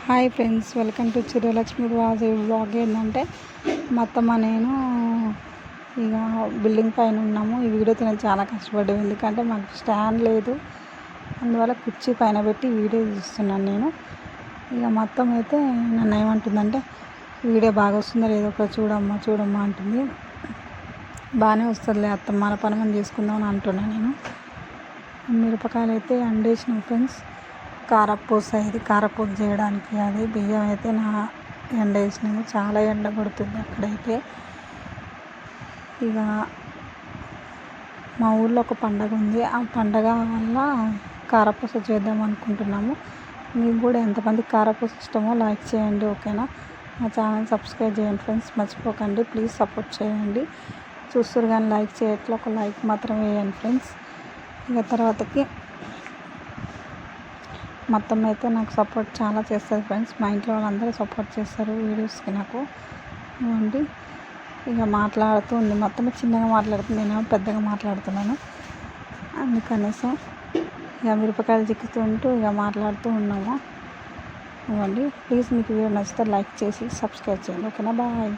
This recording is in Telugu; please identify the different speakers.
Speaker 1: Hi friends, welcome to Chiralakshmi vlog. ఏంటంటే మొత్తమ్మ నేను ఇక బిల్డింగ్ పైన ఉన్నాము. ఈ వీడియో తిన చాలా కష్టపడ్డాము, ఎందుకంటే మాకు స్టాండ్ లేదు. అందువల్ల కుర్చీ పైన పెట్టి వీడియో తీస్తున్నాను నేను. ఇక మొత్తం అయితే నన్ను ఏమంటుందంటే వీడియో బాగా వస్తుందో లేదో ఒక చూడమ్మా అంటుంది. బాగానే వస్తుందిలే అత్తమ్మ, మన పని మనం చేసుకుందాం అని అంటున్నాను నేను. మిరపకాయలు అయితే అండేసినాం ఫ్రెండ్స్. కారపూస, ఇది కారపూస చేయడానికి. అది బియ్యం అయితే ఎండ వేసినాము. చాలా ఎండ కొడుతుంది అక్కడైతే. ఇక మా ఊళ్ళో ఒక పండగ ఉంది. ఆ పండగ వల్ల కారపూస చేద్దాం అనుకుంటున్నాము. మీకు కూడా ఎంతమందికి కారపూస ఇష్టమో లైక్ చేయండి, ఓకేనా? మా ఛానల్ సబ్స్క్రైబ్ చేయండి ఫ్రెండ్స్, మర్చిపోకండి. ప్లీజ్ సపోర్ట్ చేయండి. చూస్తారు కానీ లైక్ చేయట్లే, ఒక లైక్ మాత్రం వేయండి ఫ్రెండ్స్. ఇక తర్వాతకి మొత్తం అయితే నాకు సపోర్ట్ చాలా చేస్తుంది ఫ్రెండ్స్. మా ఇంట్లో వాళ్ళందరూ సపోర్ట్ చేస్తారు వీడియోస్కి నాకు. ఇవ్వండి, ఇక మాట్లాడుతూ ఉంది. మొత్తం చిన్నగా మాట్లాడుతుంది, నేనేమో పెద్దగా మాట్లాడుతున్నాను. అందుకనేసి ఇక మిరపకాయలు చిక్కుతుంటూ ఇక మాట్లాడుతూ ఉన్నాము. ఇవ్వండి, ప్లీజ్ మీకు వీడియో నచ్చితే లైక్ చేసి సబ్స్క్రైబ్ చేయండి, ఓకేనా? బాయ్.